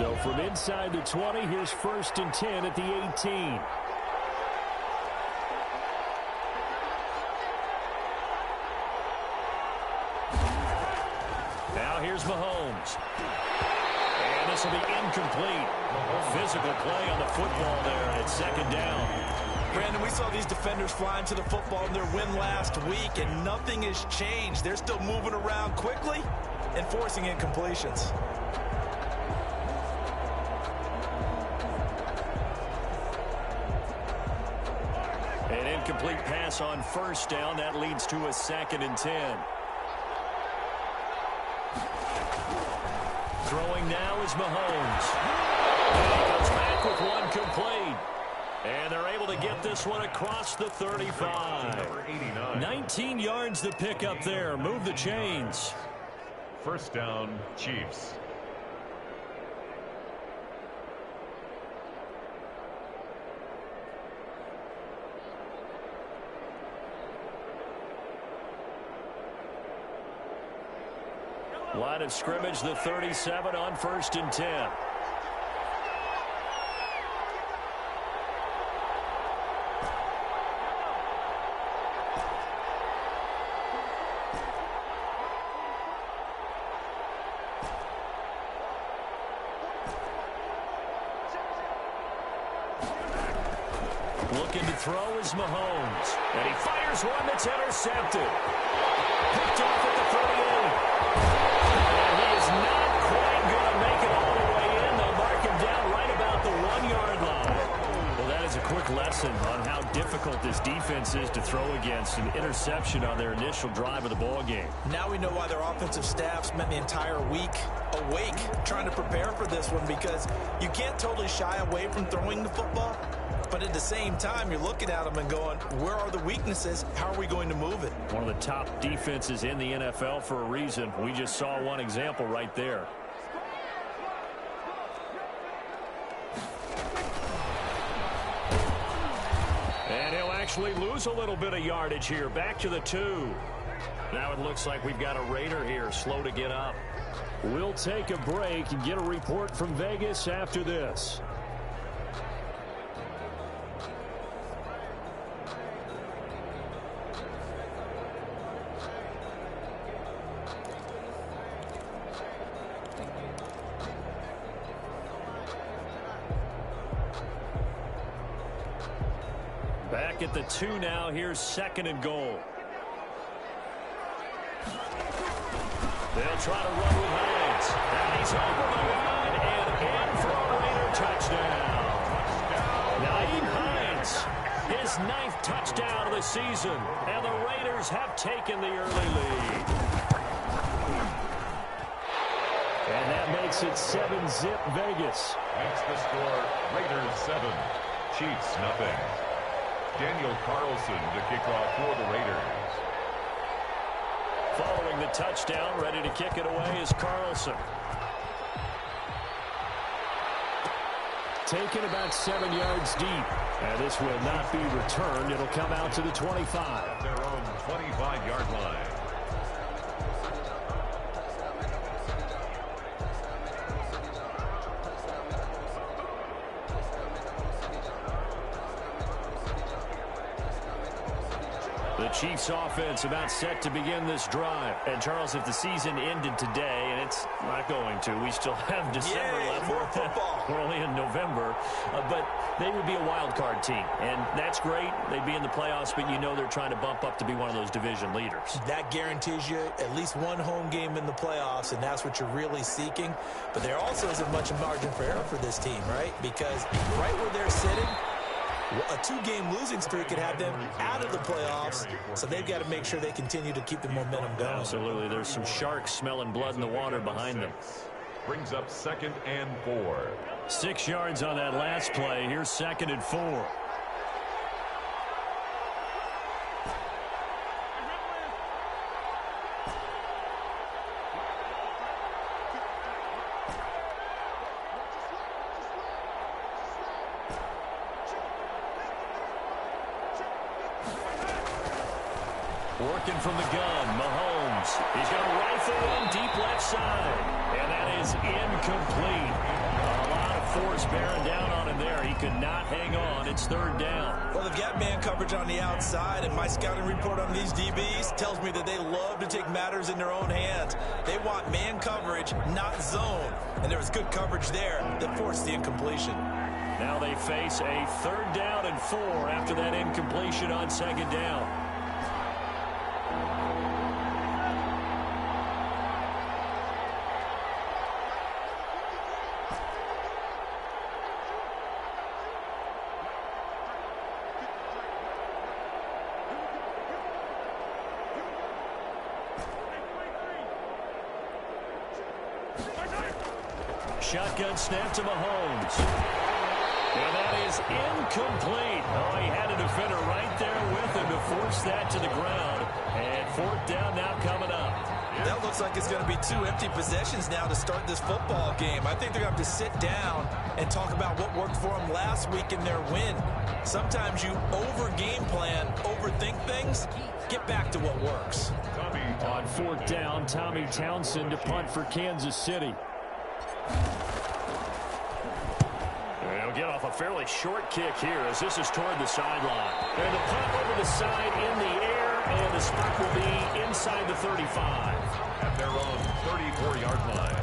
So from inside the 20, here's 1st and 10 at the 18. Now here's Mahomes. And this will be incomplete. Physical play on the football there, and it's 2nd down. Brandon, we saw these defenders flying to the football in their win last week, and nothing has changed. They're still moving around quickly and forcing incompletions. An incomplete pass on 1st down. That leads to a 2nd and 10. Throwing now is Mahomes. And he goes back with one complete. And they're able to get this one across the 35. 19 yards to pick up there. Move the chains. 1st down, Chiefs. Line of scrimmage, the 37 on 1st and 10. Looking to throw is Mahomes. And he fires one that's intercepted. Picked off at the 38. And he is not quite going to make it all the way in. They'll mark him down right about the 1-yard line. Well, that is a quick lesson on how difficult this defense is to throw against. An interception on their initial drive of the ball game. Now we know why their offensive staff spent the entire week awake trying to prepare for this one, because you can't totally shy away from throwing the football. But at the same time, you're looking at them and going, where are the weaknesses? How are we going to move it? One of the top defenses in the NFL for a reason. We just saw one example right there. And he'll actually lose a little bit of yardage here. Back to the 2. Now it looks like we've got a Raider here, slow to get up. We'll take a break and get a report from Vegas after this. Back at the 2 now. Here's 2nd and goal. They'll try to run with Hines. And he's over the line and in for a Raider touchdown. Nyheim Hines, his 9th touchdown of the season. And the Raiders have taken the early lead. And that makes it 7-zip Vegas. Makes the score Raiders 7, Chiefs nothing. Daniel Carlson to kick off for the Raiders. Following the touchdown, ready to kick it away is Carlson. Taken about 7 yards deep. And this will not be returned. It'll come out to the 25. At their own 25-yard line. The Chiefs offense about set to begin this drive. And Charles, if the season ended today, and it's not going to, we still have December left. More football. We're only in November. But they would be a wild card team. And that's great. They'd be in the playoffs, but you know they're trying to bump up to be one of those division leaders. That guarantees you at least one home game in the playoffs, and that's what you're really seeking. But there also isn't much margin for error for this team, right? Because right where they're sitting, a 2-game losing streak could have them out of the playoffs, so they've got to make sure they continue to keep the momentum going. Absolutely. There's some sharks smelling blood in the water behind them. Brings up 2nd and 4. 6 yards on that last play. Here's 2nd and 4. Working from the gun, Mahomes. He's going to rifle in deep left side. And that is incomplete. force bearing down on him there. He could not hang on. It's third down. Well, they've got man coverage on the outside, and my scouting report on these DBs tells me that they love to take matters in their own hands. They want man coverage, not zone. And there was good coverage there that forced the incompletion. Now they face a third down and 4 after that incompletion on second down. Shotgun snap to Mahomes. And that is incomplete. Oh, he had a defender right there with him to force that to the ground. And fourth down now coming up. That looks like it's going to be 2 empty possessions now to start this football game. I think they're going to have to sit down and talk about what worked for them last week in their win. Sometimes you over-game plan, overthink things. Get back to what works. On fourth down, Tommy Townsend to punt for Kansas City. They'll get off a fairly short kick here as this is toward the sideline. And the punt over the side in the air, and the spot will be inside the 35. At their own 34-yard line.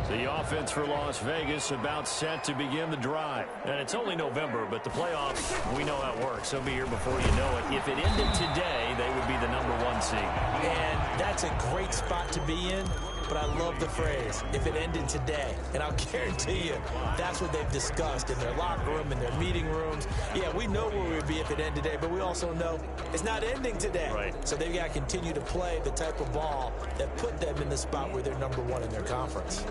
The offense for Las Vegas about set to begin the drive. And it's only November, but the playoffs, we know how it works. They'll be here before you know it. If it ended today, they would be the #1 seed. And that's a great spot to be in, but I love the phrase, if it ended today. And I'll guarantee you, that's what they've discussed in their locker room, in their meeting rooms. Yeah, we know where we would be if it ended today, but we also know it's not ending today. Right. So they've got to continue to play the type of ball that put them in the spot where they're #1 in their conference.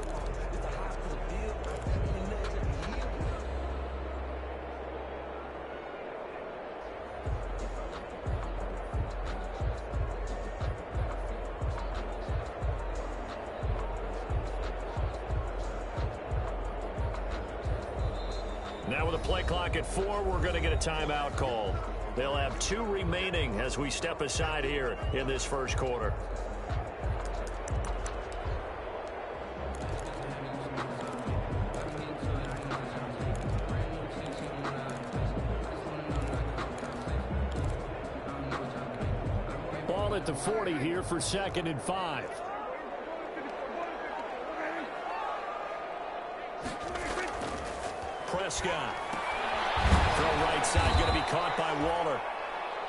Now with a play clock at 4, we're going to get a timeout call. They'll have 2 remaining as we step aside here in this first quarter. Ball at the 40 here for 2nd and 5. Prescott. Throw right side, going to be caught by Waller.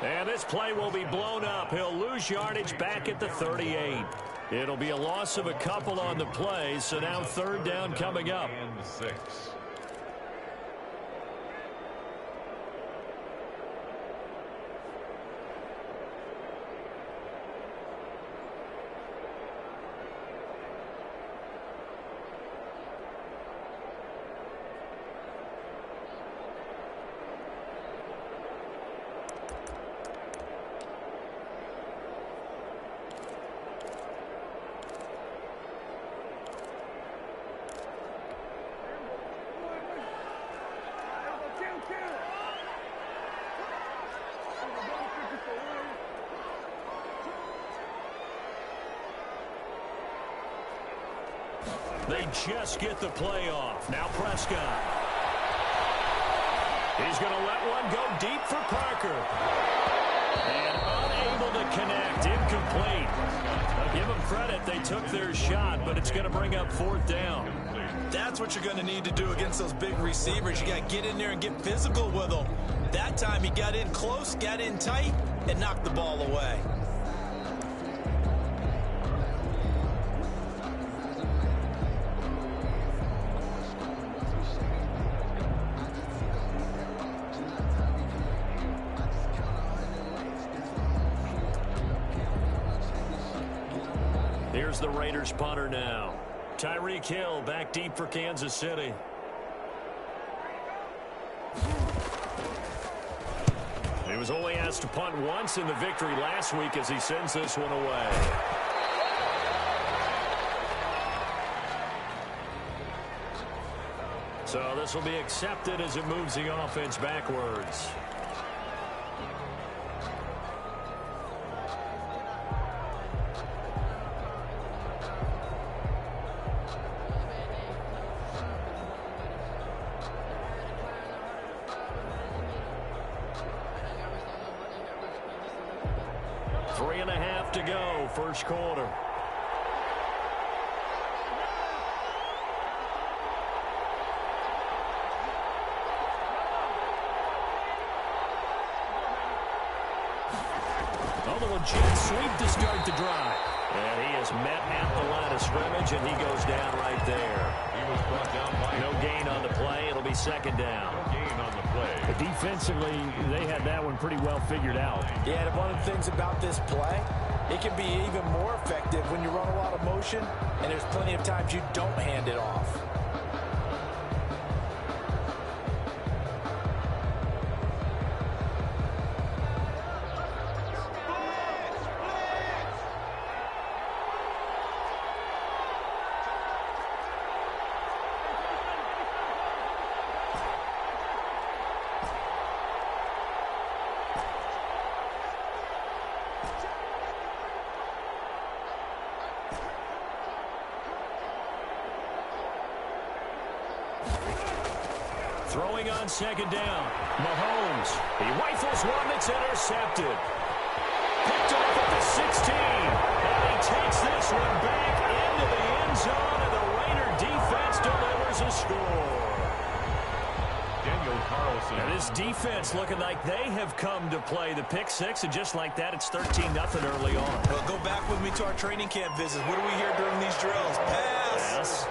And this play will be blown up. He'll lose yardage back at the 38. It'll be a loss of a couple on the play, so now third down coming up. And 6. They just get the play off. Now Prescott. He's going to let one go deep for Parker. And unable to connect. Incomplete. I'll give them credit. They took their shot, but it's going to bring up fourth down. That's what you're going to need to do against those big receivers. You got to get in there and get physical with them. That time he got in close, got in tight, and knocked the ball away. Here's the Raiders punter now. Tyreek Hill back deep for Kansas City. He was only asked to punt once in the victory last week as he sends this one away. So this will be accepted as it moves the offense backwards. 3.5 to go, first quarter. Oh, the jet sweep to start the drive. And he is met at the line of scrimmage, and he goes down right there. He was brought down by no gain on the play. It'll be second down. No gain on the play. But defensively, they had that one pretty well figured out. Yeah, and one of the things about this play, it can be even more effective when you run a lot of motion, and there's plenty of times you don't hand it off. Throwing on second down. Mahomes. He rifles one that's intercepted. Picked off at the 16. And he takes this one back into the end zone, and the Raider defense delivers a score. Daniel Carlson. And this defense looking like they have come to play the pick six, and just like that, it's 13-0 early on. Well, go back with me to our training camp visits. What do we hear during these drills? Pass.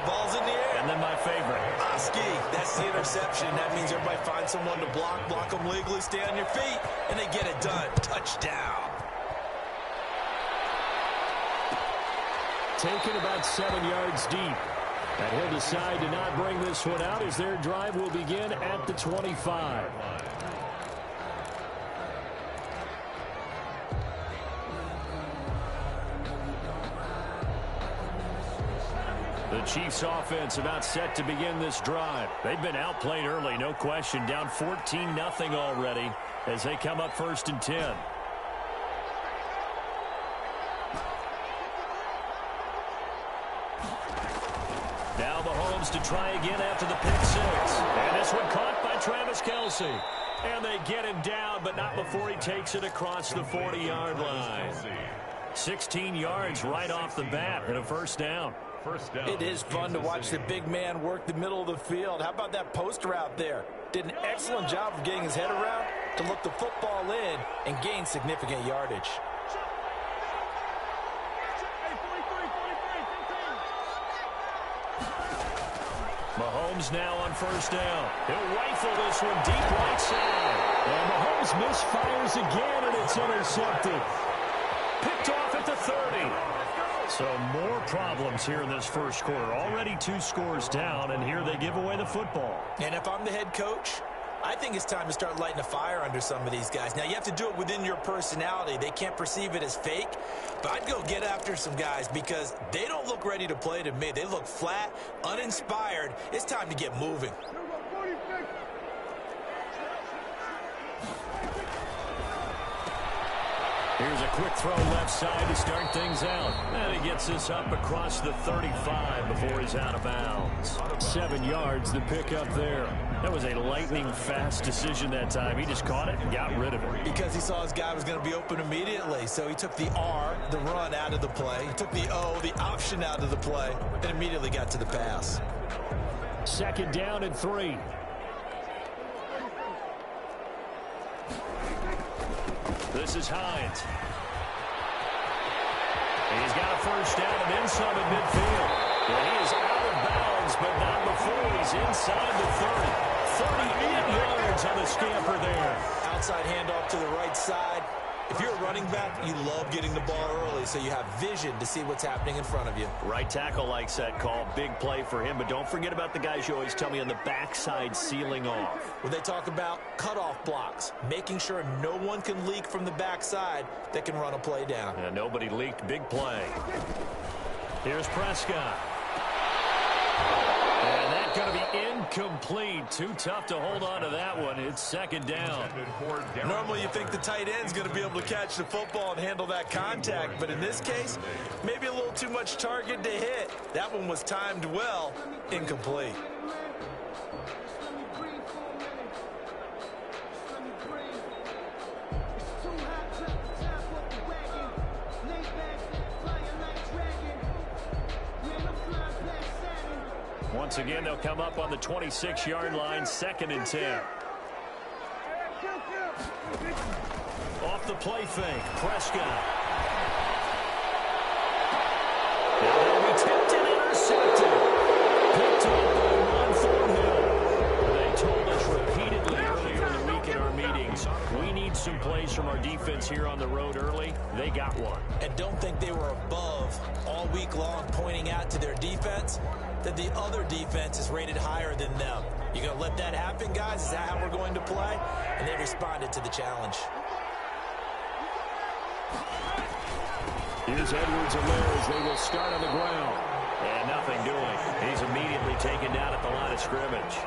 Ball's in the air. And then my favorite. Oski, that's the interception. That means everybody finds someone to block them legally, stay on your feet, and they get it done. Touchdown. Taken about 7 yards deep. And he'll decide to not bring this one out as their drive will begin at the 25. The Chiefs offense about set to begin this drive. They've been outplayed early, no question. Down 14-0 already as they come up 1st and 10. Now Mahomes to try again after the pick six. And this one caught by Travis Kelce. And they get him down, but not before he takes it across the 40-yard line. 16 yards right off the bat and a first down. It is fun to watch the big man work the middle of the field. How about that post route there? Did an excellent job of getting his head around to look the football in and gain significant yardage. Mahomes now on first down. He'll rifle this one deep right side. And Mahomes misfires again, and it's intercepted. Picked off at the 30. So more problems here in this first quarter. Already 2 scores down, and here they give away the football. And if I'm the head coach, I think it's time to start lighting a fire under some of these guys. Now, you have to do it within your personality. They can't perceive it as fake. But I'd go get after some guys because they don't look ready to play to me. They look flat, uninspired. It's time to get moving. Here's a quick throw left side to start things out. And he gets this up across the 35 before he's out of bounds. 7 yards, the pickup there. That was a lightning-fast decision that time. He just caught it and got rid of it. Because he saw his guy was going to be open immediately. So he took the R, the run, out of the play. He took the O, the option, out of the play, and immediately got to the pass. 2nd down and 3. This is Hines. He's got a first down and then some at midfield. And he is out of bounds, but not before he's inside the 30. 38 yards on the scamper there. Outside handoff to the right side. If you're a running back, you love getting the ball early so you have vision to see what's happening in front of you. Right tackle likes that call. Big play for him, but don't forget about the guys you always tell me on the backside sealing off. When they talk about cutoff blocks, making sure no one can leak from the backside that can run a play down. And nobody leaked. Big play. Here's Prescott. And that's going to be incomplete. Too tough to hold on to that one. It's 2nd down. Normally you think the tight end's going to be able to catch the football and handle that contact, but in this case, maybe a little too much target to hit. That one was timed well. Incomplete. Once again, they'll come up on the 26-yard line, 2nd and 10. Off the play fake, Prescott. Now they'll be tipped and intercepted. Picked up by Ron Thornhill. They told us repeatedly earlier in the week in our meetings, we need some plays from our defense here on the road early. They got one. And don't think they were above all week long pointing out to their defense that the other defense is rated higher than them. You going to let that happen, guys? Is that how we're going to play? And they responded to the challenge. Here's Edwards-Helaire as they will start on the ground. And nothing doing. He's immediately taken down at the line of scrimmage.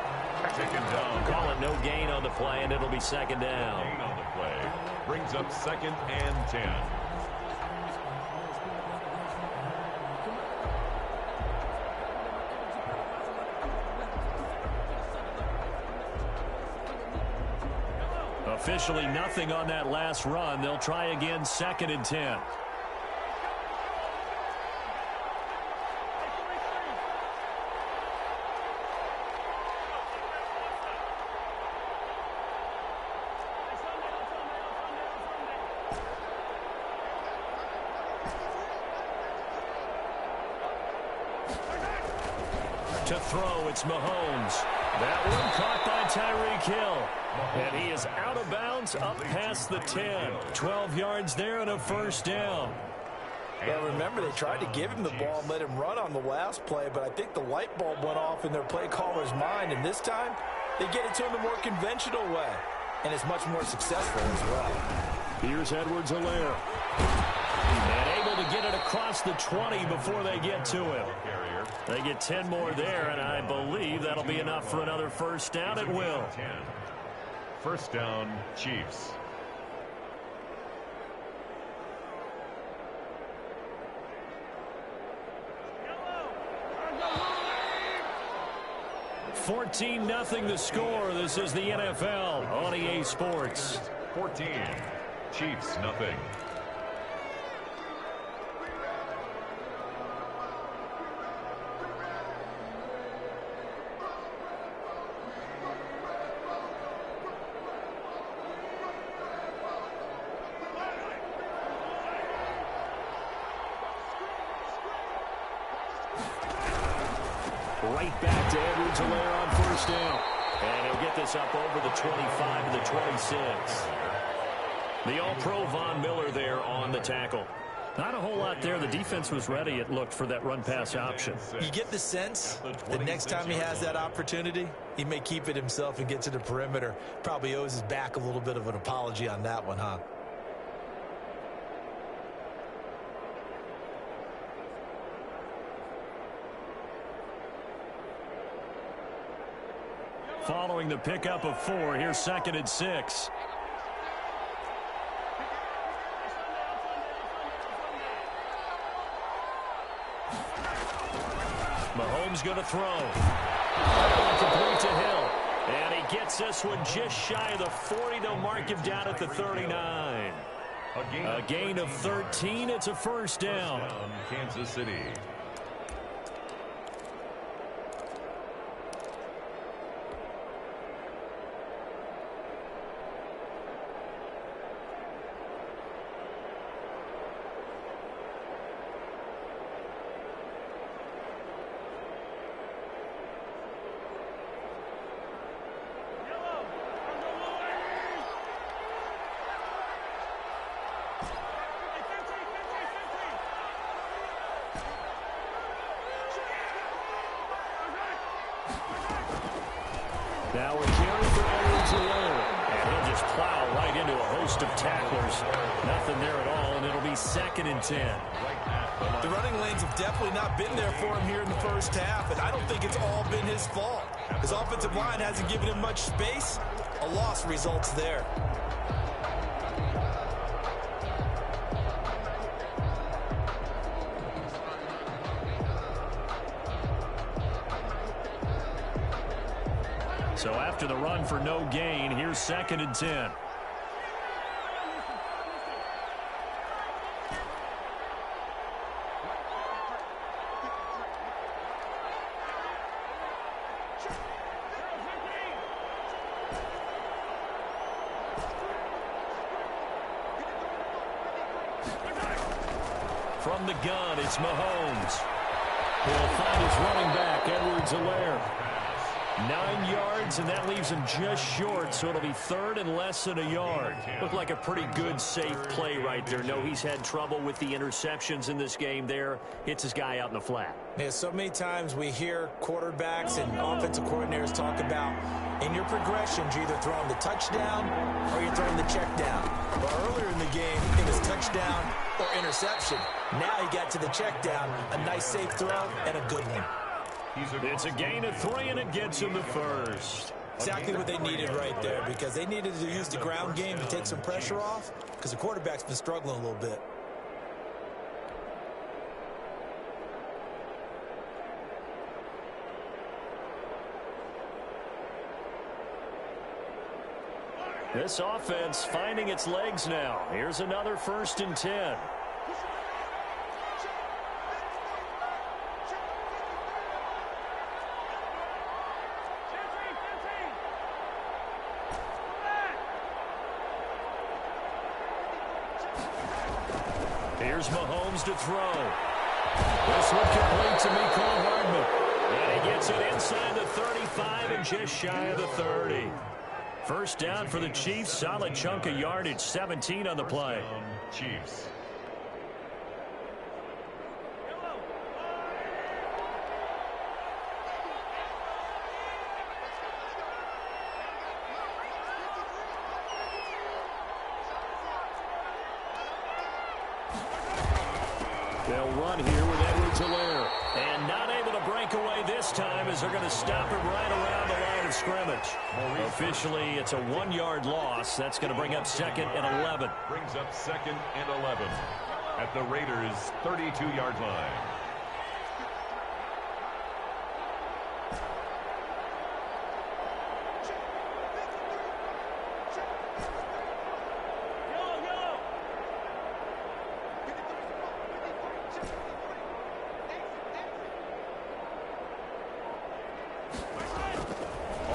Taken down. Call it no gain on the play, and it'll be 2nd down. Gain on the play. Brings up 2nd and 10. Officially nothing on that last run. They'll try again, 2nd and 10. To throw, it's Mahomes. That one caught by Tyreek Hill. And he is out of bounds up past the 10. 12 yards there and a 1st down. Well, remember, they tried to give him the ball and let him run on the last play, but I think the light bulb went off in their play caller's mind, and this time they get it to him the more conventional way, and it's much more successful as well. Here's Edwards-Helaire. And able to get it across the 20 before they get to him. They get 10 more there, and I believe that'll be enough for another 1st down. It will. 1st down, Chiefs. $14-0 the score. This is the NFL on EA Sports. 14. Chiefs, nothing. Right back to Edwards-Helaire on 1st down. And he'll get this up over the 25 to the 26. The All-Pro Von Miller there on the tackle. Not a whole lot there. The defense was ready, it looked, for that run-pass option. You get the sense that next time he has that opportunity, he may keep it himself and get to the perimeter. Probably owes his back a little bit of an apology on that one, huh? Following the pickup of 4, here's 2nd and 6. Mahomes going to throw. Complete to Hill. And he gets this one just shy of the 40. They'll mark him down at the 39. A gain of 13. It's a 1st down. Kansas City. Now a carry for Edwards-Helaire. And he'll just plow right into a host of tacklers. Nothing there at all, and it'll be 2nd and 10. The running lanes have definitely not been there for him here in the 1st half, and I don't think it's all been his fault. His offensive line hasn't given him much space. A loss results there. So after the run for no gain, here's 2nd and 10. from the gun. It's Mahomes. He'll find his running back, Edwards-Helaire. 9 yards, and that leaves him just short, so it'll be third and less than a yard. Looked like a pretty good, safe play right there. No, he's had trouble with the interceptions in this game there. Hits his guy out in the flat. Yeah, so many times we hear quarterbacks and offensive coordinators talk about in your progressions, you're either throwing the touchdown or you're throwing the check down. But earlier in the game, it was touchdown or interception. Now he got to the check down, a nice safe throw, and a good one. It's a gain of 3, and it gets him the first. Exactly what they needed right there, because they needed to use the ground game to take some pressure off, because the quarterback's been struggling a little bit. This offense finding its legs now. Here's another 1st and 10. Here's Mahomes to throw. This one complete to Mcl Hardman. And he gets it inside the 35 and just shy of the 30. First down for the Chiefs. Solid chunk of yardage. 17 on the play. Chiefs. They'll run here with Edwards-Helaire. And not able to break away this time as they're going to stop him right around the line of scrimmage. Officially, it's a 1-yard loss. That's going to bring up 2nd and 11. Brings up 2nd and 11 at the Raiders' 32-yard line.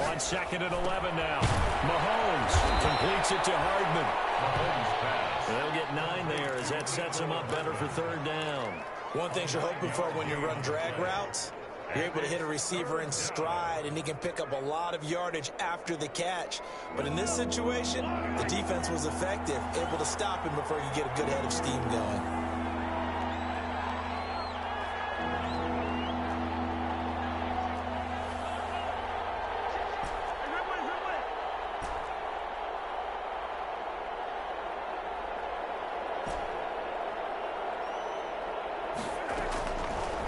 On 2nd and 11 now. Mahomes completes it to Hardman. Mahomes pass. They'll get 9 there as that sets him up better for 3rd down. One thing you're hoping for when you run drag routes, you're able to hit a receiver in stride, and he can pick up a lot of yardage after the catch. But in this situation, the defense was effective, able to stop him before you get a good head of steam going.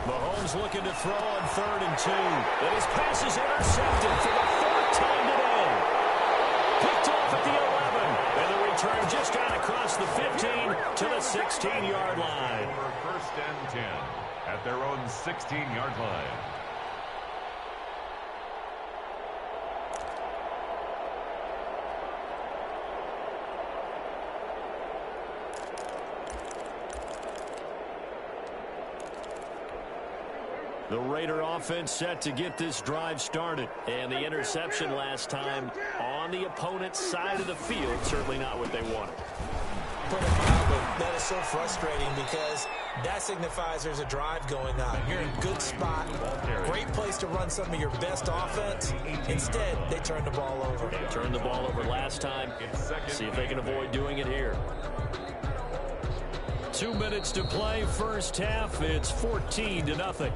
Mahomes looking to throw on 3rd and 2. But his pass is intercepted for the 4th time today. Picked off at the 11. And the return just got across the 15 to the 16-yard line. For 1st and 10 at their own 16-yard line. The Raider offense set to get this drive started. And the interception last time on the opponent's side of the field, certainly not what they wanted. Put it mildly, that is so frustrating because that signifies there's a drive going on. You're in a good spot, great place to run some of your best offense. Instead, they turn the ball over. They turned the ball over last time. See if they can avoid doing it here. 2 minutes to play, first half. It's 14-0.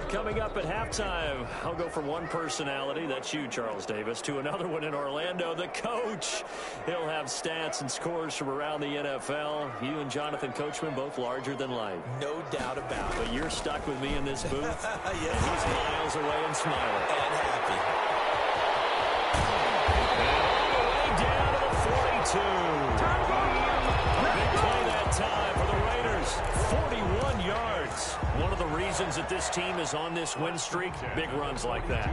Coming up at halftime, I'll go from one personality, that's you, Charles Davis, to another one in Orlando, the coach. He'll have stats and scores from around the NFL. You and Jonathan Coachman, both larger than life. No doubt about it. But you're stuck with me in this booth. Yes, He's miles away and smiling. and happy. And all the way down to the 42. Big play that time for the Raiders. 41 yards. One of the reasons that this team is on this win streak, big runs like that.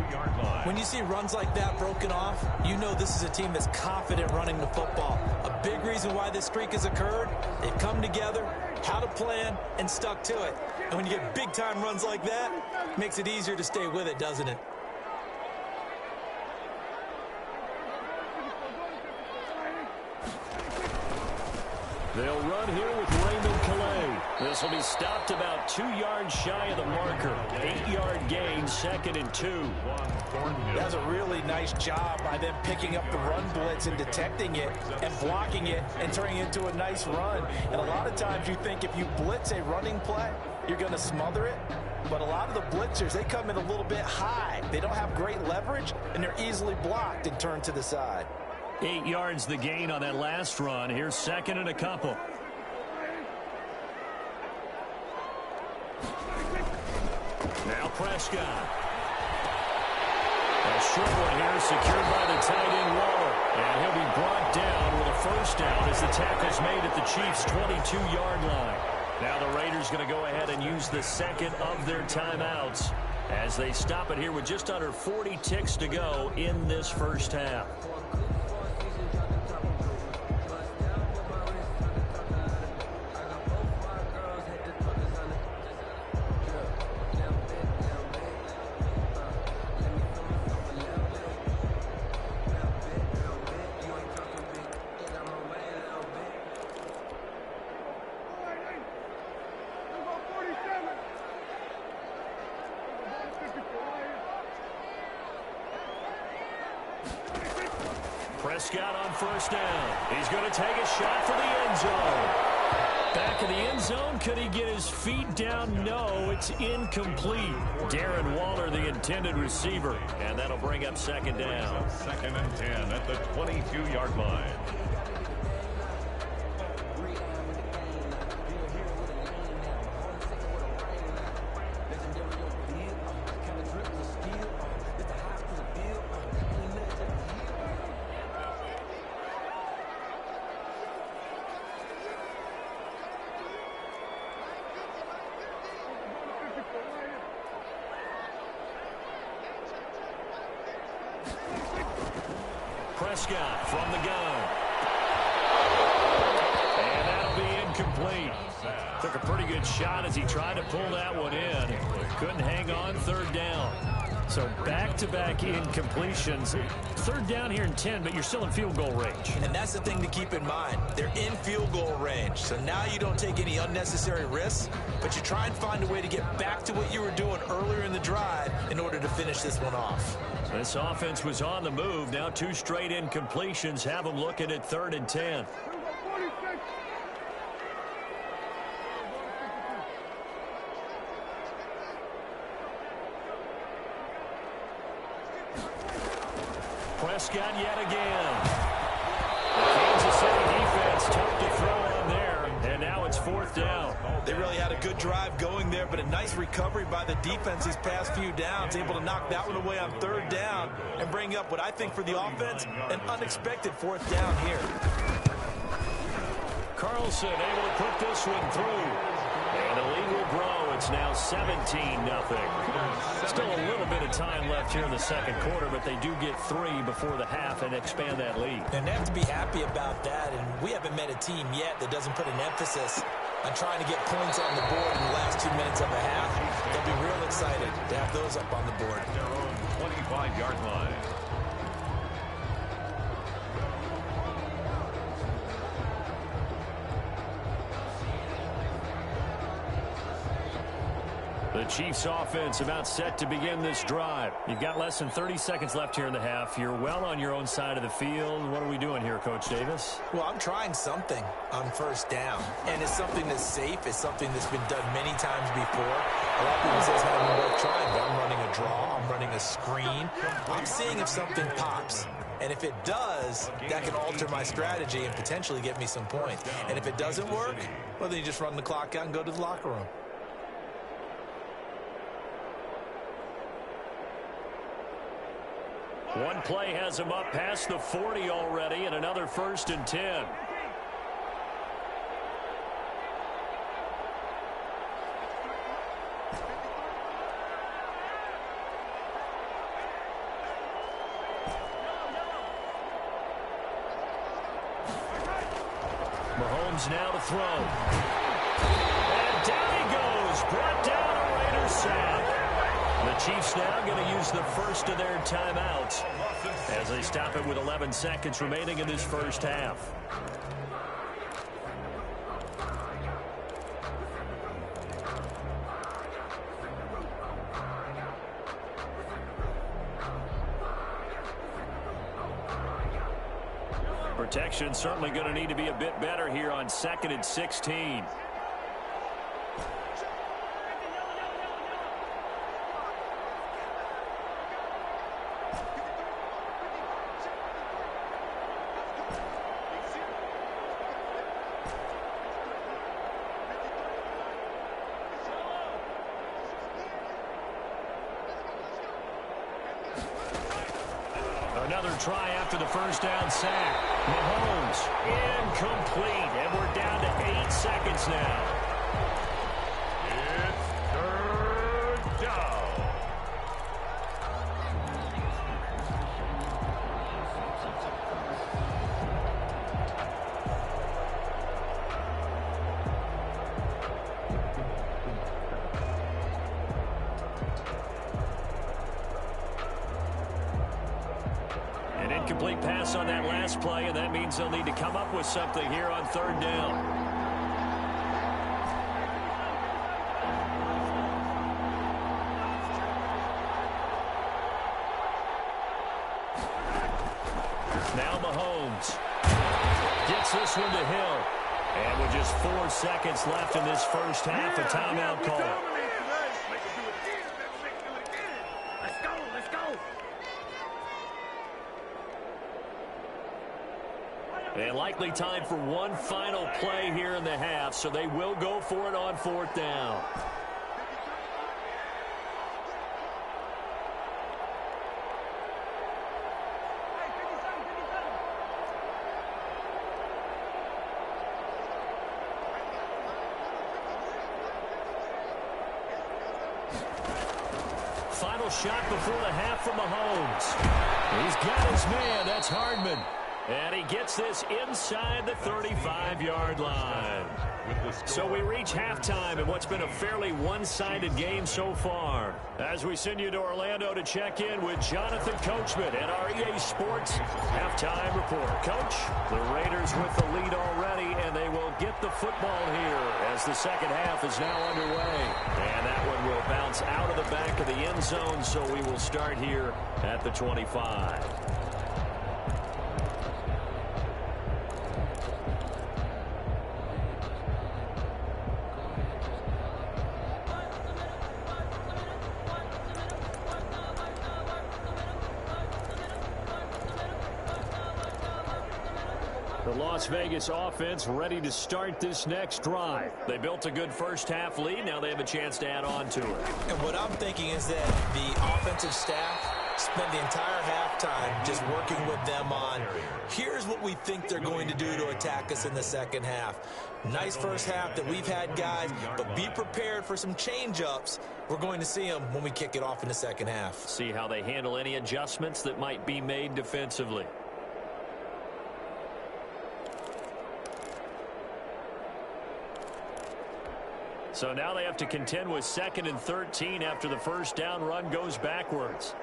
When you see runs like that broken off, you know this is a team that's confident running the football. A big reason why this streak has occurred, they've come together, had a plan, and stuck to it. And when you get big-time runs like that, it makes it easier to stay with it, doesn't it? They'll run here with Raymond Calais. This will be stopped about 2 yards shy of the marker. 8-yard gain, 2nd and 2. That's a really nice job by them picking up the run blitz and detecting it and blocking it and turning it into a nice run. And a lot of times you think if you blitz a running play, you're going to smother it. But a lot of the blitzers, they come in a little bit high. They don't have great leverage, and they're easily blocked and turned to the side. 8 yards the gain on that last run. Here's 2nd and a couple. Now Prescott. A short one here secured by the tight end Waller. And he'll be brought down with a first down as the tackle's made at the Chiefs' 22-yard line. Now the Raiders going to go ahead and use the second of their timeouts as they stop it here with just under 40 ticks to go in this first half. Prescott on first down. He's going to take a shot for the end zone. Back in the end zone. Could he get his feet down? No, it's incomplete. Darren Waller, the intended receiver. And that'll bring up 2nd down. 2nd and 10 at the 22-yard line. Prescott from the gun. And that'll be incomplete. Took a pretty good shot as he tried to pull that one in. Couldn't hang on, 3rd down. So back-to-back incompletions. 3rd down here in 10, but you're still in field goal range. And that's the thing to keep in mind. They're in field goal range. So now you don't take any unnecessary risks, but you try and find a way to get back to what you were doing earlier in the drive in order to finish this one off. This offense was on the move. Now 2 straight incompletions have them looking at 3rd and 10. Prescott yet again. The Kansas City defense tough to throw on there. And now it's 4th down. They really had a good drive going there, but a nice recovery by the defense these past few downs, able to knock that one away on 3rd down and bring up what I think for the offense, an unexpected 4th down here. Carlson able to put this one through. And the lead will grow. It's now 17-0. Still a little bit of time left here in the 2nd quarter, but they do get 3 before the half and expand that lead. And they have to be happy about that, and we haven't met a team yet that doesn't put an emphasis on trying to get points on the board in the last 2 minutes of a half. They'll be real excited to have those up on the board. Their own 25-yard line. The Chiefs offense about set to begin this drive. You've got less than 30 seconds left here in the half. You're well on your own side of the field. What are we doing here, Coach Davis? Well, I'm trying something on 1st down, and it's something that's safe. It's something that's been done many times before. A lot of people say it's not even worth trying, but I'm running a draw. I'm running a screen. I'm seeing if something pops. And if it does, that can alter my strategy and potentially get me some points. And if it doesn't work, well, then you just run the clock out and go to the locker room. One play has him up past the 40 already, and another 1st and 10. Mahomes now to throw. And down he goes. Brought down a Raiders sack. The Chiefs now going to use the first of their timeouts as they stop it with 11 seconds remaining in this first half. Protection certainly going to need to be a bit better here on 2nd and 16. Another try after the first down sack. Mahomes incomplete, and we're down to 8 seconds now. It's 3rd down. An incomplete pass on that last play, and that means they'll need to come up with something here on 3rd down. Now Mahomes gets this one to Hill. And with just 4 seconds left in this first half, a timeout call. And likely time for one final play here in the half, so they will go for it on 4th down. Final shot before the half from Mahomes. He's got his man. That's Hardman. And he gets this inside the 35-yard line. So we reach halftime in what's been a fairly one-sided game so far. As we send you to Orlando to check in with Jonathan Coachman and our EA Sports halftime report. Coach, the Raiders with the lead already, and they will get the football here as the second half is now underway. And that one will bounce out of the back of the end zone, so we will start here at the 25. The Las Vegas offense ready to start this next drive. They built a good first half lead. Now they have a chance to add on to it. And what I'm thinking is that the offensive staff spent the entire halftime just working with them on, here's what we think they're going to do to attack us in the second half. Nice first half that we've had, guys, but be prepared for some change-ups. We're going to see them when we kick it off in the second half. See how they handle any adjustments that might be made defensively. So now they have to contend with 2nd and 13 after the first down run goes backwards.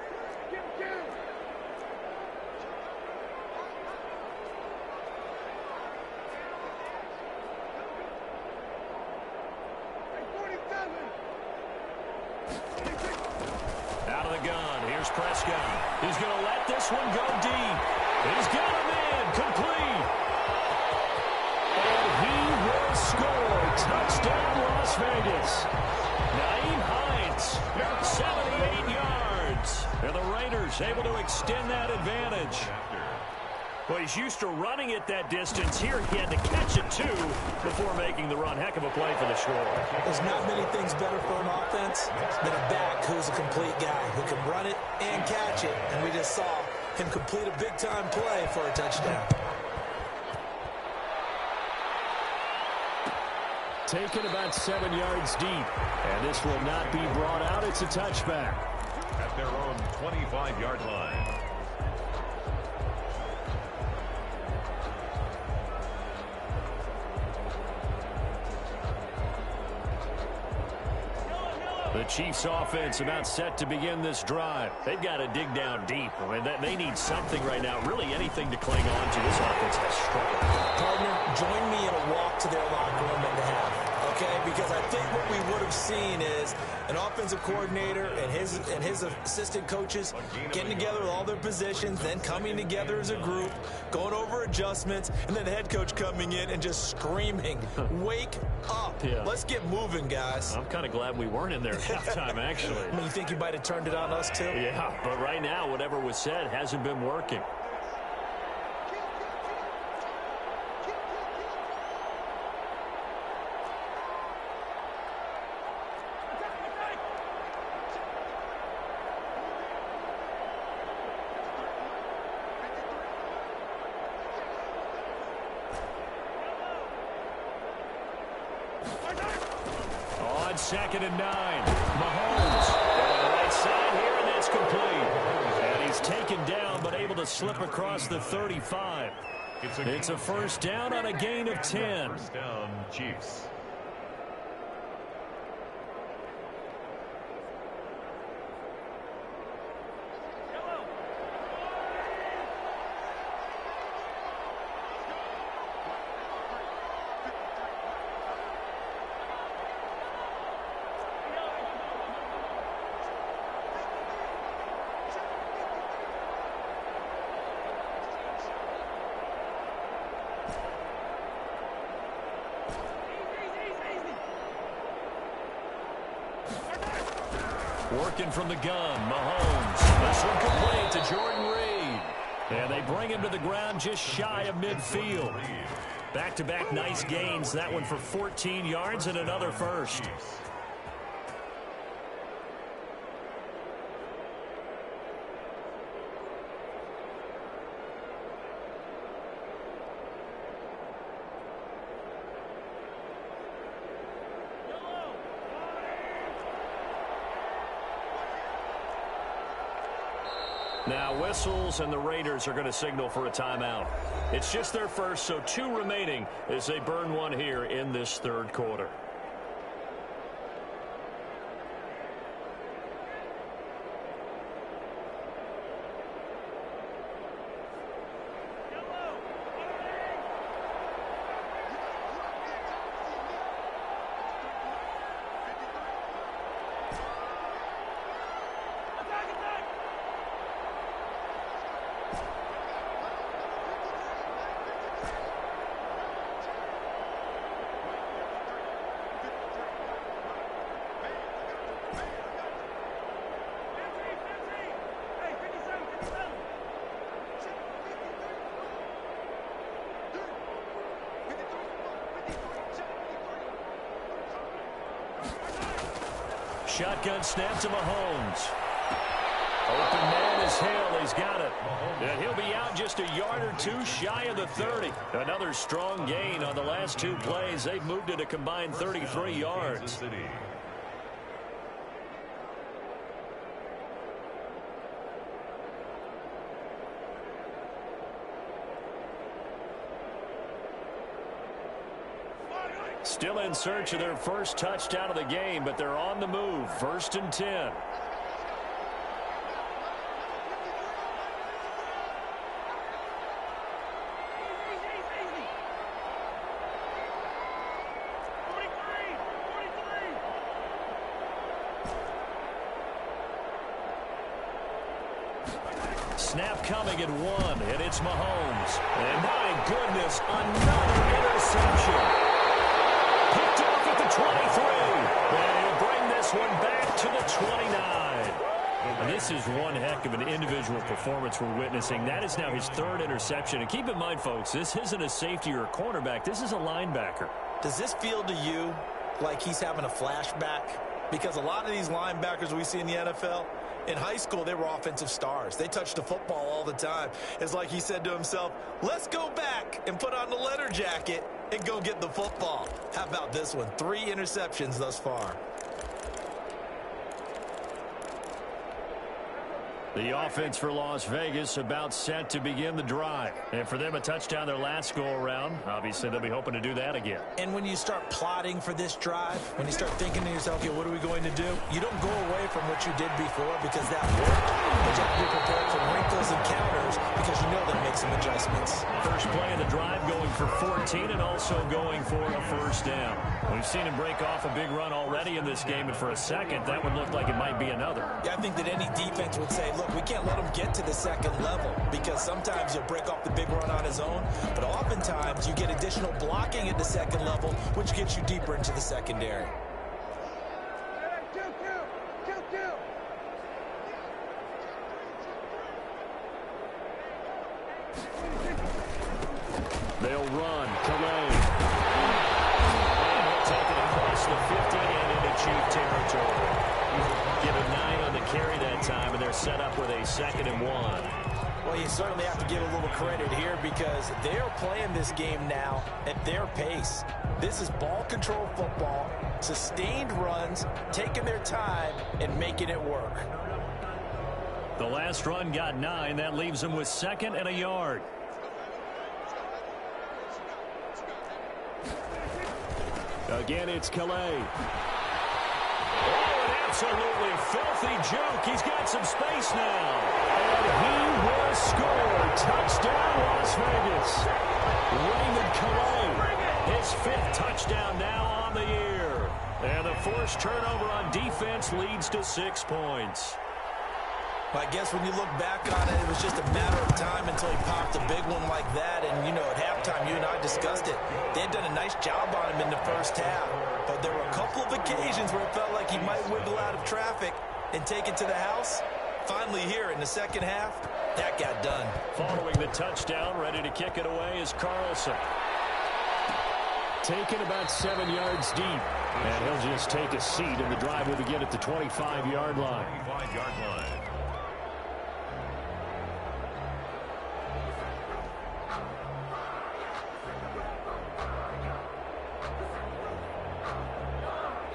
Out of the gun. Here's Prescott. He's going to let this one go deep. He's got him in. Complete. And he will score. Touchdown, Las Vegas. Nyheim Hines, 78 yards. And the Raiders able to extend that advantage. Well, he's used to running it that distance. Here he had to catch it, too, before making the run. Heck of a play for the score. There's not many things better for an offense than a back who's a complete guy who can run it and catch it. And we just saw him complete a big-time play for a touchdown. Taken about 7 yards deep. And this will not be brought out. It's a touchback. At their own 25-yard line. The Chiefs offense about set to begin this drive. They've got to dig down deep. I mean, they need something right now, really anything to cling on to. This offense has struggled. Partner, join me in a walk to their locker room at the half, okay? because I think what we would have seen is an offensive coordinator and his assistant coaches getting together with all their positions, then coming together as a group, going over adjustments, and then the head coach coming in and just screaming, wake up. Yeah. Let's get moving, guys. I'm kind of glad we weren't in there at halftime, actually. I mean, you think you might have turned it on us, too? Yeah, but right now, whatever was said hasn't been working. On 2nd and 9, Mahomes on the right side here, and that's complete. And he's taken down, but able to slip across the 35. It's a first down on a gain of 10. First down, Chiefs. Working from the gun, Mahomes. This one complete to Jordan Reed. And they bring him to the ground just shy of midfield. Back-to-back nice gains. That one for 14 yards and another first. Now whistles, and the Raiders are going to signal for a timeout. It's just their first, so 2 remaining as they burn one here in this third quarter. Shotgun snap to Mahomes. Open man is Hill. He's got it. And he'll be out just a yard or 2 shy of the 30. Another strong gain on the last 2 plays. They've moved it a combined 33 yards. Still in search of their first touchdown of the game, but they're on the move. 1st and 10. Snap coming at 1, and it's Mahomes. And my goodness, another interception. Picked off at the 23. And he'll bring this one back to the 29. And this is one heck of an individual performance we're witnessing. That is now his 3rd interception. And keep in mind, folks, this isn't a safety or a cornerback. This is a linebacker. Does this feel to you like he's having a flashback? Because a lot of these linebackers we see in the NFL, in high school, they were offensive stars. They touched the football all the time. It's like he said to himself, let's go back and put on the leather jacket and go get the football. How about this one? 3 interceptions thus far. The offense for Las Vegas about set to begin the drive. And for them, a touchdown their last go-around. Obviously, they'll be hoping to do that again. And when you start plotting for this drive, when you start thinking to yourself, okay, what are we going to do? You don't go away from what you did before because that worked. but you have to be prepared for wrinkles and counters because you know they'll make some adjustments. First play of the drive going for 14 and also going for a first down. We've seen him break off a big run already in this game, and for a second, that would look like it might be another. Yeah, I think that any defense would say, look, we can't let him get to the second level because sometimes he'll break off the big run on his own, but oftentimes you get additional blocking at the second level, which gets you deeper into the secondary. They'll run. Calais. And he'll take it across the 50 and into Chief territory. Give him 9 on the carry that time, and they're set up with a 2nd and 1. Well, you certainly have to give a little credit here because they're playing this game now at their pace. This is ball control football, sustained runs, taking their time, and making it work. The last run got 9. That leaves them with 2nd and a yard. Again, it's Calais. Oh, an absolutely filthy juke. He's got some space now. And he will score. Touchdown, Las Vegas. Raymond Calais, his 5th touchdown now on the year. And the forced turnover on defense leads to 6 points. I guess when you look back on it, it was just a matter of time until he popped a big one like that. And, you know, at halftime, you and I discussed it. They had done a nice job on him in the first half. But there were a couple of occasions where it felt like he might wiggle out of traffic and take it to the house. Finally here in the second half, that got done. Following the touchdown, ready to kick it away is Carlson. Taken about 7 yards deep. And he'll just take a seat, and the drive will begin at the 25-yard line. 25-yard line.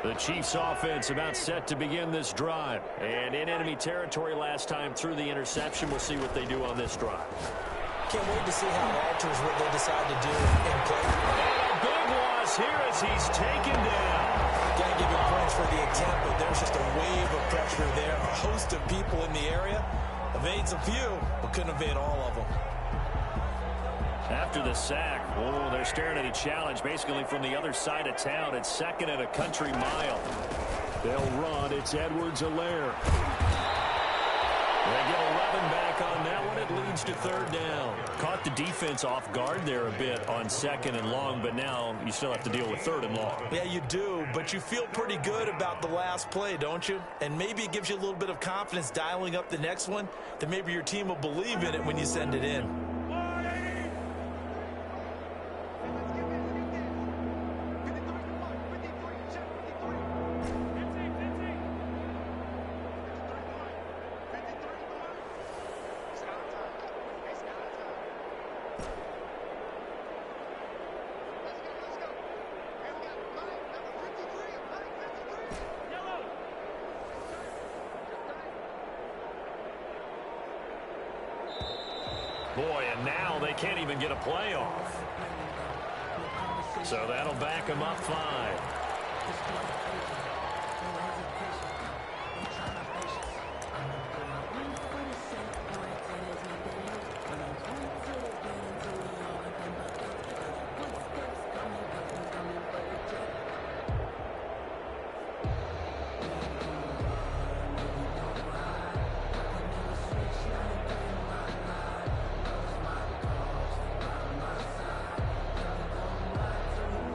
The Chiefs offense about set to begin this drive. And in enemy territory last time through the interception. We'll see what they do on this drive. Can't wait to see how it alters what they decide to do in play. And a big loss here as he's taken down. Got to give him points for the attempt, but there's just a wave of pressure there. A host of people in the area. Evades a few, but couldn't evade all of them. After the sack, oh, they're staring at a challenge basically from the other side of town. It's 2nd and a country mile. They'll run. It's Edwards-Helaire. They get 11 back on that one. It leads to 3rd down. Caught the defense off guard there a bit on 2nd and long, but now you still have to deal with 3rd and long. Yeah, you do, but you feel pretty good about the last play, don't you? And maybe it gives you a little bit of confidence dialing up the next one, that maybe your team will believe in it when you send it in. Boy, and now they can't even get a play off. So that'll back them up 5.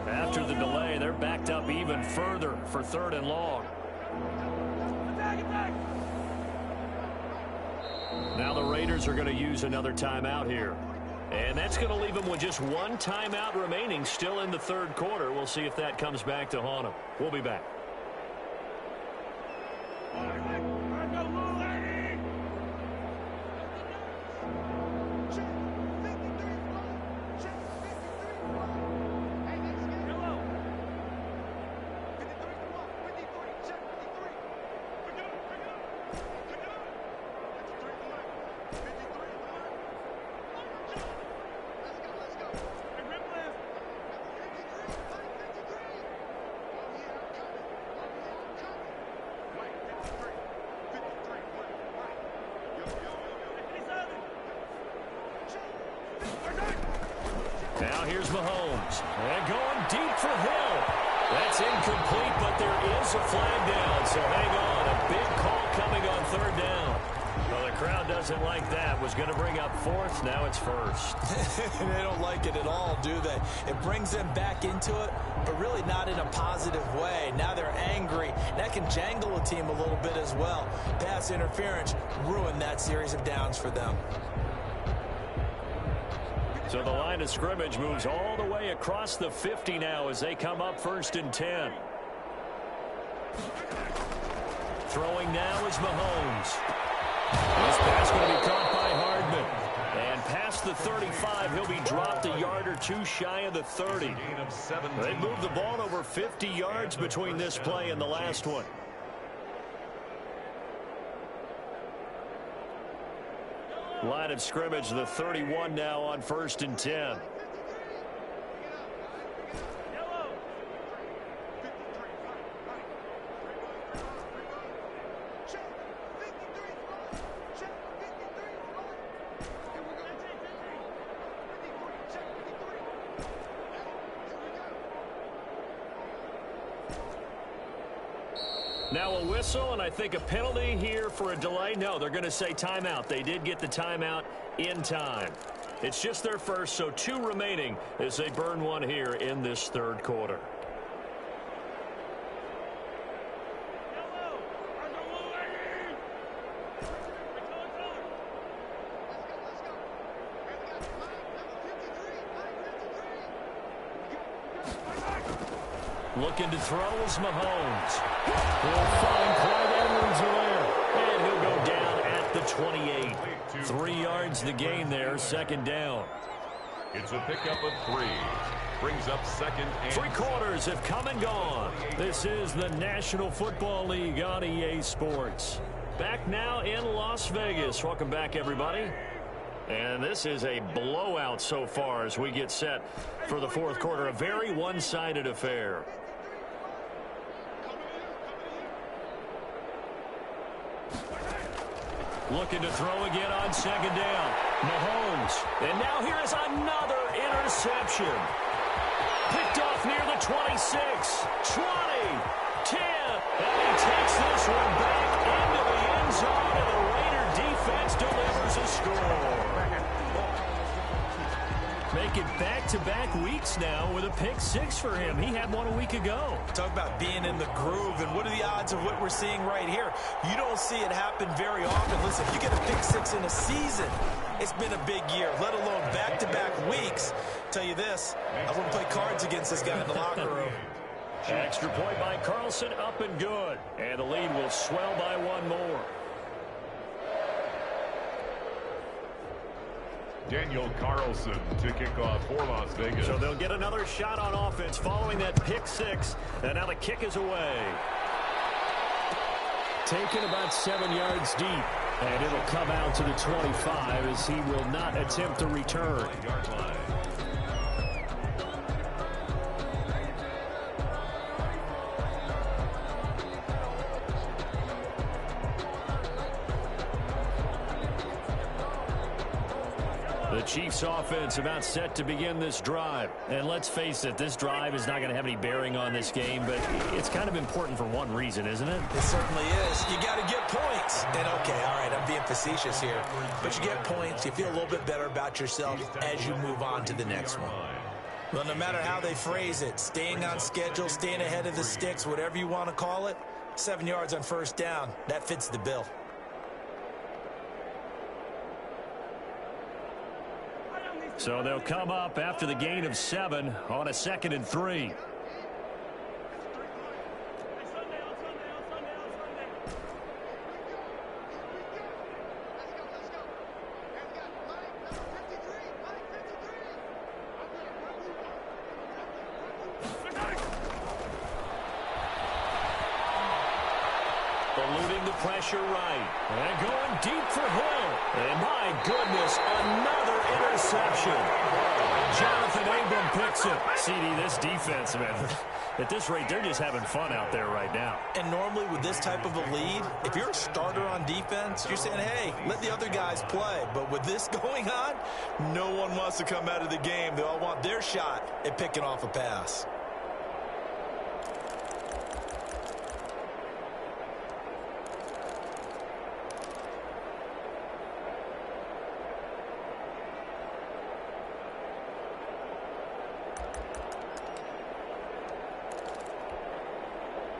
After the delay, they're backed up even further for 3rd and long. Now the Raiders are going to use another timeout here. And that's going to leave them with just 1 timeout remaining still in the 3rd quarter. We'll see if that comes back to haunt them. We'll be back. Now here's Mahomes. And going deep for Hill. That's incomplete, but there is a flag down. So hang on. A big call coming on third down. Well, the crowd doesn't like that. Was going to bring up fourth. Now it's first. They don't like it at all, do they? It brings them back into it, but really not in a positive way. Now they're angry. That can jangle a team a little bit as well. Pass interference ruined that series of downs for them. So the line of scrimmage moves all the way across the 50 now as they come up 1st and 10. Throwing now is Mahomes. This pass going to be caught by Hardman. And past the 35, he'll be dropped a yard or two shy of the 30. They moved the ball over 50 yards between this play and the last one. Line of scrimmage, the 31 now on 1st and 10. Now a whistle, and I think a penalty here for a delay. No, they're going to say timeout. They did get the timeout in time. It's just their first, so 2 remaining as they burn one here in this third quarter. Looking to throw is Mahomes. He'll find Clyde Edwards-Helaire, and he'll go down at the 28. 3 yards the gain there, 2nd down. It's a pickup of 3. Brings up 2nd and 3 quarters have come and gone. This is the National Football League on EA Sports. Back now in Las Vegas. Welcome back, everybody. And this is a blowout so far as we get set for the 4th quarter. A very one-sided affair. Looking to throw again on 2nd down. Mahomes. And now here is another interception. Picked off near the 26, 20, 10. And he takes this one back into the end zone, and the Raider defense delivers a score. Make it back-to-back weeks now with a pick 6 for him. He had one a week ago. Talk about being in the groove, and what are the odds of what we're seeing right here? You don't see it happen very often. Listen, if you get a pick 6 in a season, it's been a big year, let alone back-to-back weeks. Tell you this, I wouldn't play cards against this guy in the locker room. Extra point by Carlson, up and good. And the lead will swell by 1 more. Daniel Carlson to kick off for Las Vegas. So they'll get another shot on offense following that pick 6. And now the kick is away. Taken about 7 yards deep. And it'll come out to the 25 as he will not attempt to return. The Chiefs offense about set to begin this drive. And let's face it, this drive is not going to have any bearing on this game, but it's kind of important for one reason, isn't it? It certainly is. You got to get points. And okay, all right, I'm being facetious here, but you get points, you feel a little bit better about yourself as you move on to the next one. Well, no matter how they phrase it, staying on schedule, staying ahead of the sticks, whatever you want to call it, 7 yards on 1st down, that fits the bill. So they'll come up after the gain of 7 on a 2nd and 3. Eluding the pressure right. And going deep for Hill. And my goodness, another interception. Jonathan Abram picks it. CD, this defense, man, At this rate, they're just having fun out there right now. And normally with this type of a lead, if you're a starter on defense, you're saying, hey, let the other guys play. But with this going on, no one wants to come out of the game. They all want their shot at picking off a pass.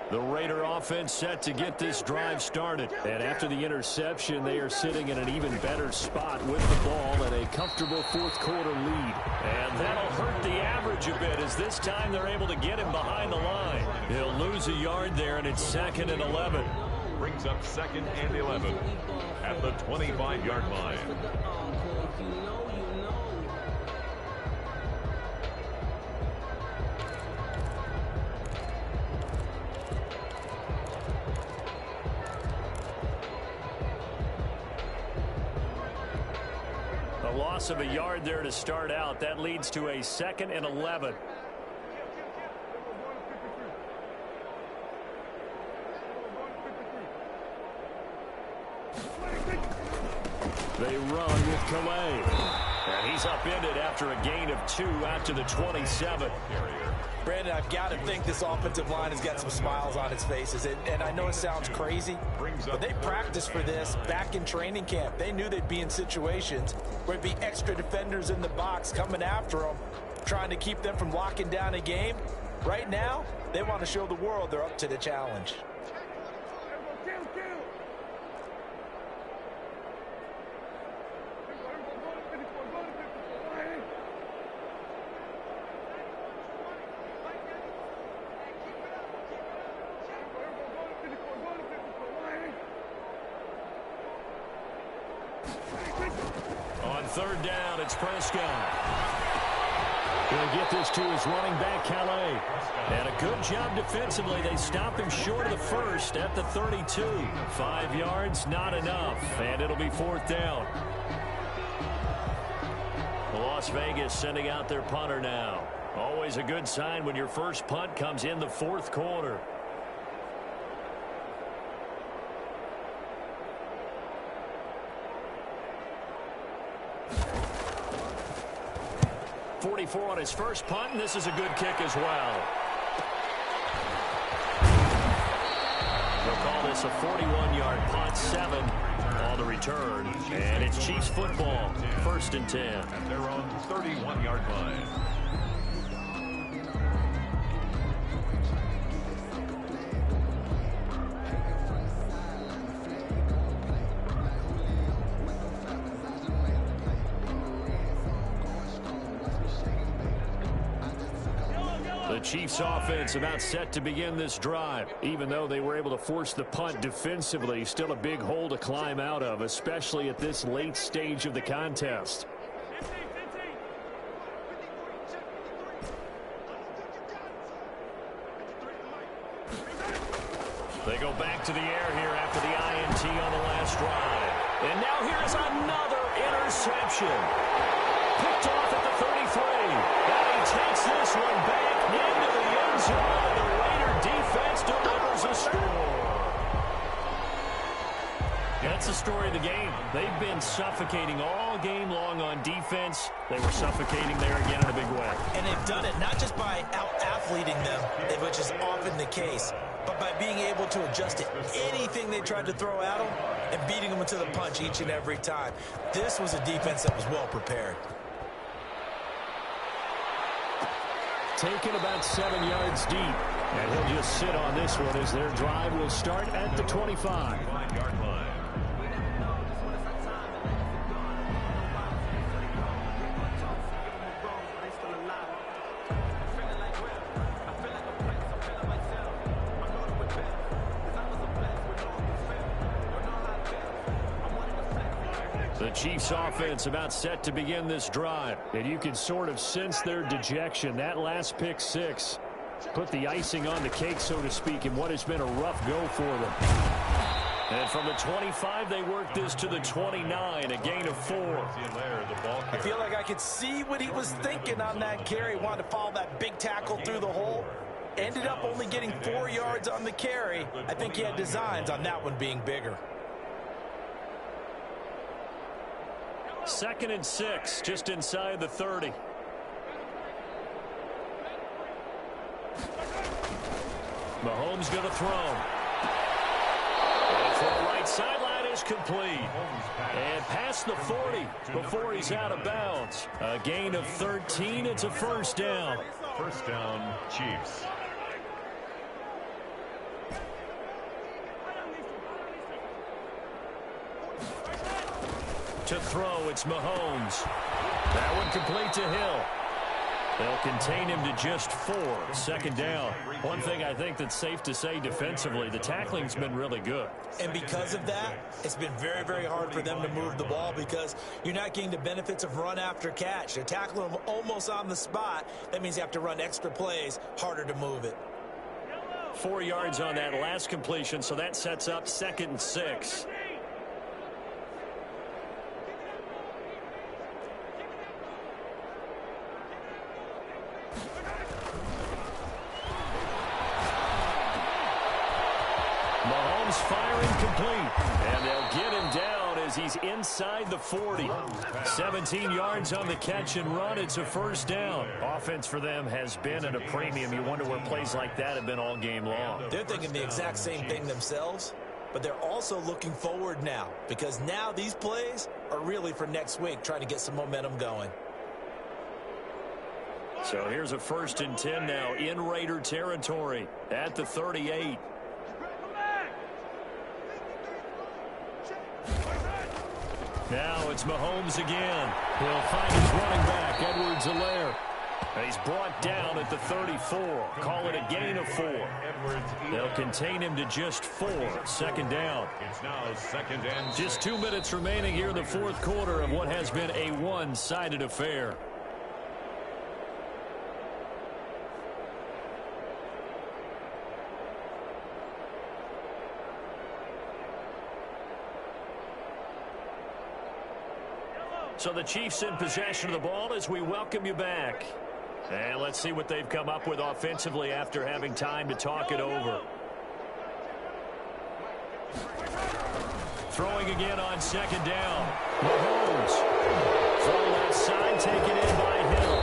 The Raider offense set to get this drive started. And after the interception, they are sitting in an even better spot with the ball and a comfortable fourth-quarter lead. And that'll hurt the average a bit as this time they're able to get him behind the line. He'll lose a yard there, and it's 2nd and 11. Brings up 2nd and 11 at the 25-yard line. Loss of a yard there to start out. That leads to a 2nd and 11. They run with Calais. And he's upended after a gain of 2 out to the 27. Brandon, I've got to think this offensive line has got some smiles on its faces. And I know it sounds crazy, but they practiced for this back in training camp. They knew they'd be in situations where there'd be extra defenders in the box coming after them, trying to keep them from locking down a game. Right now, they want to show the world they're up to the challenge. On 3rd down, it's Prescott. He'll get this to his running back, Calais. And a good job defensively. They stop him short of the first at the 32. 5 yards, not enough. And it'll be 4th down. Las Vegas sending out their punter now. Always a good sign when your first punt comes in the 4th quarter. .44 on his first punt, and this is a good kick as well. They'll call this a 41-yard punt, 7 on the return. And it's Chiefs football, 1st and 10. And they're on the 31-yard line. The Chiefs offense about set to begin this drive. Even though they were able to force the punt defensively, still a big hole to climb out of, especially at this late stage of the contest. They go back to the air here after the INT on the last drive. And now here is another interception. Picked off at the 33. And he takes this one back into the end zone. The Raider defense delivers a score. That's the story of the game. They've been suffocating all game long on defense. They were suffocating there again in a big way. And they've done it not just by out-athleting them, which is often the case, but by being able to adjust to anything they tried to throw at them and beating them into the punch each and every time. This was a defense that was well prepared. Taken about 7 yards deep. And he'll just sit on this one as their drive will start at the 25. 5-yard line. The Chiefs offense about set to begin this drive. And you can sort of sense their dejection. That last pick six put the icing on the cake, so to speak, in what has been a rough go for them. And from the 25, they work this to the 29, a gain of 4. I feel like I could see what he was thinking on that carry. Wanted to follow that big tackle through the hole. ended up only getting 4 yards on the carry. I think he had designs on that one being bigger. 2nd and 6, just inside the 30. Mahomes going to throw. And for the right sideline is complete. And past the 40 before he's out of bounds. A gain of 13. It's a first down. First down, Chiefs. To throw, it's Mahomes. That one complete to Hill. They'll contain him to just 4. 2nd down. One thing I think that's safe to say defensively, the tackling's been really good. And because of that, it's been very, very hard for them to move the ball because you're not getting the benefits of run after catch. They're tackling them almost on the spot. That means you have to run extra plays, harder to move it. 4 yards on that last completion, so that sets up 2nd and 6. Firing complete, and they'll get him down as he's inside the 40. 17 yards on the catch and run. It's a first down. Offense for them has been at a premium. You wonder where plays like that have been all game long. They're thinking the exact same thing themselves, but they're also looking forward now because now these plays are really for next week, trying to get some momentum going. So here's a 1st and 10 now in Raider territory at the 38. Now it's Mahomes again. He'll find his running back, Edwards-Helaire. He's brought down at the 34. Call it a gain of 4. They'll contain him to just 4. 2nd down. It's now 2nd and 6. Just 2 minutes remaining here in the 4th quarter of what has been a one-sided affair. So the Chiefs in possession of the ball as we welcome you back. And let's see what they've come up with offensively after having time to talk it over. Throwing again on 2nd down. Mahomes. From that side, taken in by Hill.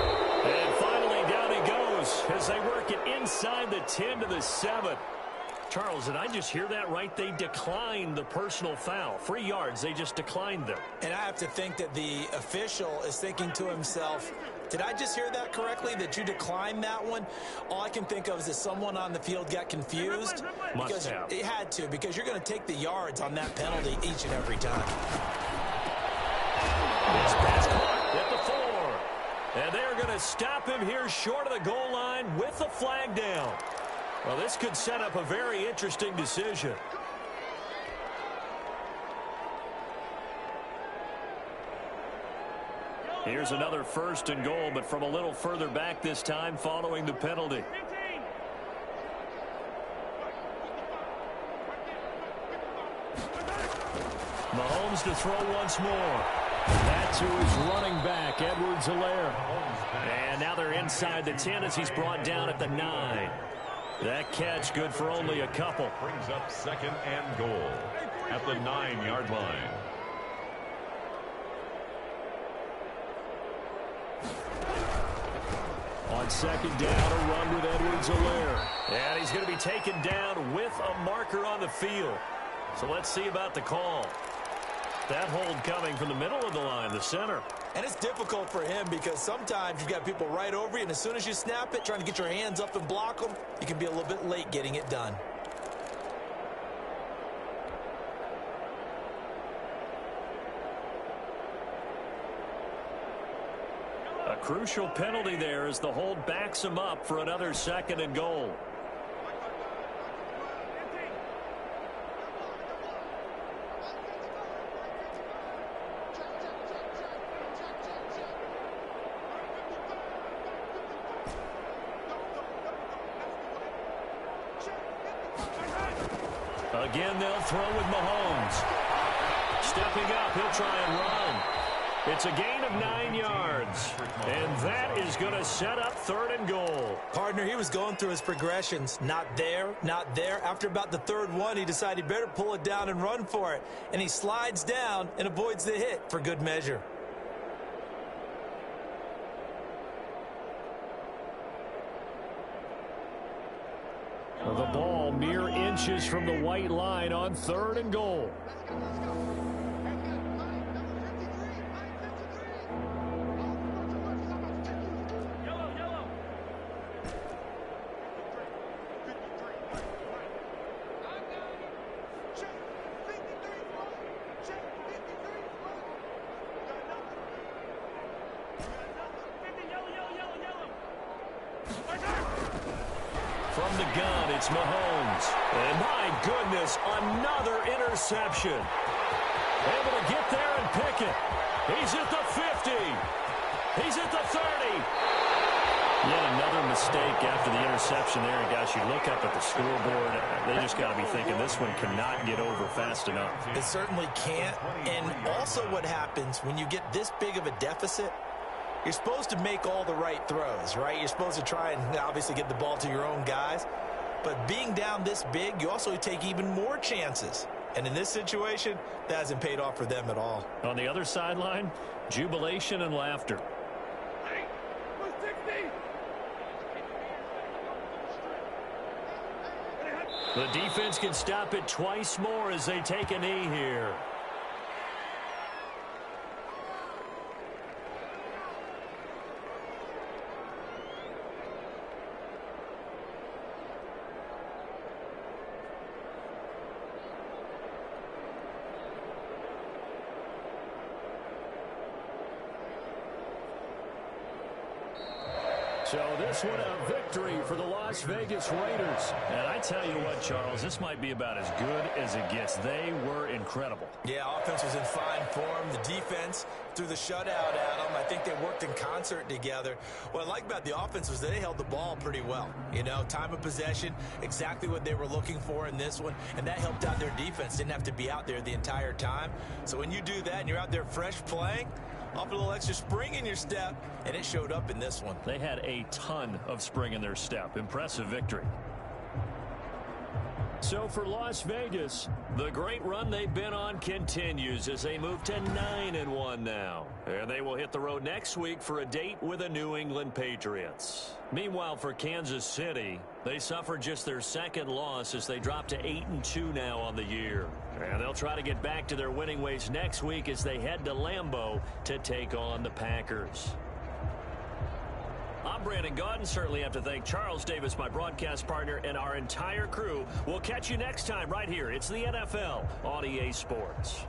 And finally down he goes as they work it inside the 10 to the 7. Charles, did I just hear that right? They declined the personal foul. 3 yards, they just declined them. And I have to think that the official is thinking to himself, did I just hear that correctly, that you declined that one? All I can think of is that someone on the field got confused. Must have. It had to, because you're going to take the yards on that penalty each and every time. This pass caught at the 4. And they're going to stop him here short of the goal line with the flag down. Well, this could set up a very interesting decision. Here's another 1st and goal, but from a little further back this time following the penalty. Mahomes to throw once more. That's who is running back, Edwards-Helaire. And now they're inside the 10 as he's brought down at the 9. That catch good for only a couple. Brings up 2nd and goal at the 9-yard line. On 2nd down, a run with Edwards-Helaire. And he's going to be taken down with a marker on the field. So let's see about the call. That hold coming from the middle of the line, the center. And it's difficult for him because sometimes you've got people right over you, and as soon as you snap it, trying to get your hands up and block them, you can be a little bit late getting it done. A crucial penalty there as the hold backs him up for another 2nd and goal. Again, they'll throw with Mahomes. Stepping up, he'll try and run. It's a gain of 9 yards, and that is going to set up 3rd and goal. Partner, he was going through his progressions. Not there, not there. After about the 3rd one, he decided he better pull it down and run for it. And he slides down and avoids the hit for good measure. The ball mere inches from the white line on 3rd and goal. From the gun, it's Mahomes. And my goodness, another interception. Able to get there and pick it. He's at the 50. He's at the 30. Yet another mistake after the interception there. And guys, you look up at the scoreboard, they just got to be thinking this one cannot get over fast enough. It certainly can't. And also what happens when you get this big of a deficit, you're supposed to make all the right throws, right? You're supposed to try and obviously get the ball to your own guys. But being down this big, you also take even more chances. And in this situation, that hasn't paid off for them at all. On the other sideline, jubilation and laughter. The defense can stop it twice more as they take a knee here. So this one a victory for the Las Vegas Raiders. And I tell you what, Charles, this might be about as good as it gets. They were incredible. Yeah, offense was in fine form. The defense threw the shutout at them. I think they worked in concert together. What I like about the offense was they held the ball pretty well. You know, time of possession, exactly what they were looking for in this one. And that helped out their defense. Didn't have to be out there the entire time. So when you do that and you're out there fresh playing, off a little extra spring in your step, and it showed up in this one. They had a ton of spring in their step. Impressive victory. So for Las Vegas, the great run they've been on continues as they move to 9-1 now. And they will hit the road next week for a date with the New England Patriots. Meanwhile, for Kansas City, they suffered just their 2nd loss as they drop to 8-2 now on the year. And they'll try to get back to their winning ways next week as they head to Lambeau to take on the Packers. I'm Brandon Gaudin. Certainly have to thank Charles Davis, my broadcast partner, and our entire crew. We'll catch you next time right here. It's the NFL on EA Sports.